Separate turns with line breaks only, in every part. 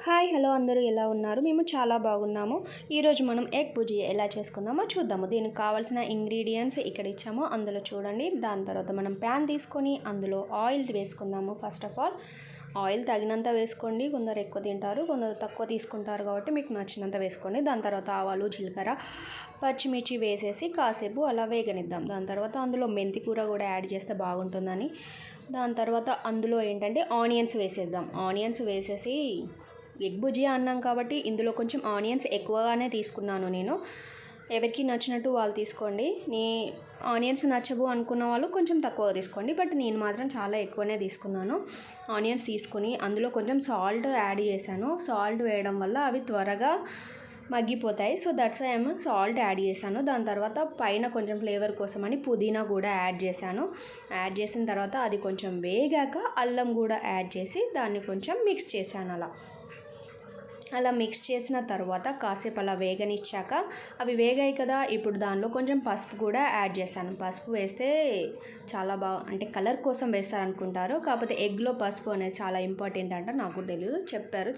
Hi hello అందరూ ఎలా ఉన్నారు? మేము చాలా బాగున్నాము. ఈరోజు మనం ఎగ్ భుజియా ఎలా చేసుకుందామో చూద్దాము. దీనికి కావాల్సిన ఇంగ్రీడియంట్స్ ఇక్కడ ఇచ్చాము, అందులో చూడండి. దాని తర్వాత మనం ప్యాన్ తీసుకొని అందులో ఆయిల్ వేసుకుందాము. ఫస్ట్ ఆఫ్ ఆల్ ఆయిల్ తగినంత వేసుకోండి. కొందరు ఎక్కువ తింటారు, కొందరు తక్కువ తీసుకుంటారు, కాబట్టి మీకు నచ్చినంత వేసుకోండి. దాని తర్వాత ఆవాలు, జీలకర్ర, పచ్చిమిర్చి వేసేసి కాసేపు అలా వేగనిద్దాం. దాని తర్వాత అందులో మెంతి కూర కూడా యాడ్ చేస్తే బాగుంటుందని, దాని తర్వాత అందులో ఏంటంటే ఆనియన్స్ వేసేద్దాం. ఆనియన్స్ వేసేసి ఎగ్ భుజియా అన్నాం కాబట్టి ఇందులో కొంచెం ఆనియన్స్ ఎక్కువగానే తీసుకున్నాను నేను. ఎవరికి నచ్చినట్టు వాళ్ళు తీసుకోండి. ఆనియన్స్ నచ్చవు అనుకున్న వాళ్ళు కొంచెం తక్కువ తీసుకోండి, బట్ నేను మాత్రం చాలా ఎక్కువనే తీసుకున్నాను. ఆనియన్స్ తీసుకుని అందులో కొంచెం సాల్ట్ యాడ్ చేశాను. సాల్ట్ వేయడం వల్ల అవి త్వరగా మగ్గిపోతాయి. So that's why I'm salt add చేశాను. దాని తర్వాత పైన కొంచెం ఫ్లేవర్ కోసమని పుదీనా కూడా యాడ్ చేశాను. యాడ్ చేసిన తర్వాత అది కొంచెం వేగాక అల్లం కూడా యాడ్ చేసి దాన్ని కొంచెం మిక్స్ చేశాను. అలా మిక్స్ చేసిన తర్వాత కాసేపు అలా వేగనిచ్చాక అవి వేగాయి కదా, ఇప్పుడు దానిలో కొంచెం పసుపు కూడా యాడ్ చేశాను. పసుపు వేస్తే చాలా అంటే కలర్ కోసం వేస్తారనుకుంటారు, కాకపోతే ఎగ్లో పసుపు అనేది చాలా ఇంపార్టెంట్ అంట. నాకు తెలియదు,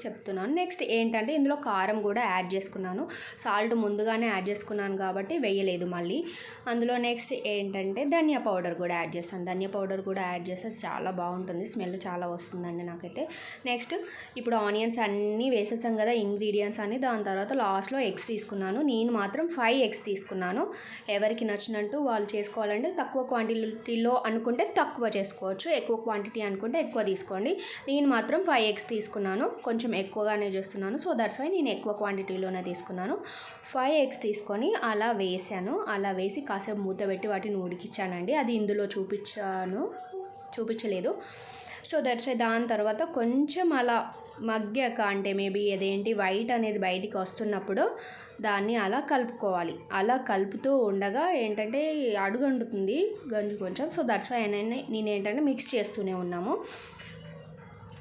చెప్తున్నాను. నెక్స్ట్ ఏంటంటే ఇందులో కారం కూడా యాడ్ చేసుకున్నాను. సాల్ట్ ముందుగానే యాడ్ చేసుకున్నాను కాబట్టి వేయలేదు మళ్ళీ. అందులో నెక్స్ట్ ఏంటంటే ధనియా పౌడర్ కూడా యాడ్ చేస్తాను. ధనియా పౌడర్ కూడా యాడ్ చేస్తే చాలా బాగుంటుంది, స్మెల్ చాలా వస్తుందండి నాకైతే. నెక్స్ట్ ఇప్పుడు ఆనియన్స్ అన్నీ వేసేసాం కదా ఇంగ్రీడియంట్స్ అని. దాని తర్వాత లాస్ట్లో ఎగ్స్ తీసుకున్నాను. నేను మాత్రం 5 ఎగ్స్ తీసుకున్నాను. ఎవరికి నచ్చినట్టు వాళ్ళు చేసుకోవాలంటే తక్కువ క్వాంటిటీలో అనుకుంటే తక్కువ చేసుకోవచ్చు, ఎక్కువ క్వాంటిటీ అనుకుంటే ఎక్కువ తీసుకోండి. నేను మాత్రం 5 ఎగ్స్ తీసుకున్నాను, కొంచెం ఎక్కువగానే చేస్తున్నాను. సో దట్స్ వై నేను ఎక్కువ క్వాంటిటీలోనే తీసుకున్నాను. 5 ఎగ్స్ తీసుకొని అలా వేసాను. అలా వేసి కాసేపు మూత పెట్టి వాటిని ఉడికించానండి. అది ఇందులో చూపించలేదు. సో దట్స్ వై దాని తర్వాత కొంచెం అలా మగ్గాక, అంటే మేబీ అదేంటి వైట్ అనేది బయటికి వస్తున్నప్పుడు దాన్ని అలా కలుపుకోవాలి. అలా కలుపుతూ ఉండగా ఏంటంటే అడుగంటుతుంది గంజు కొంచెం. సో దట్స్ వై నేను ఏంటంటే మిక్స్ చేస్తూనే ఉన్నాము.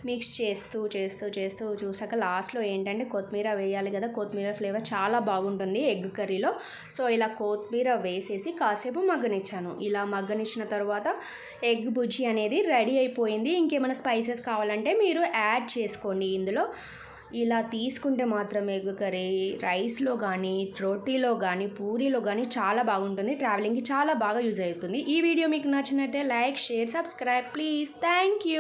మిక్స్ చేస్తూ చూసాక లాస్ట్లో ఏంటంటే కొత్తిమీర వేయాలి కదా. కొత్తిమీర ఫ్లేవర్ చాలా బాగుంటుంది ఎగ్ కర్రీలో. సో ఇలా కొత్తిమీర వేసేసి కాసేపు మగ్గనిచ్చాను. ఇలా మగ్గనిచ్చిన తర్వాత ఎగ్ బుజ్జి అనేది రెడీ అయిపోయింది. ఇంకేమైనా స్పైసెస్ కావాలంటే మీరు యాడ్ చేసుకోండి ఇందులో. ఇలా తీసుకుంటే మాత్రం ఎగ్ కర్రీ రైస్లో కానీ, రోటీలో కానీ, పూరీలో కానీ చాలా బాగుంటుంది. ట్రావెలింగ్కి చాలా బాగా యూజ్ అవుతుంది. ఈ వీడియో మీకు నచ్చినట్లయితే like, share, subscribe please. Thank you.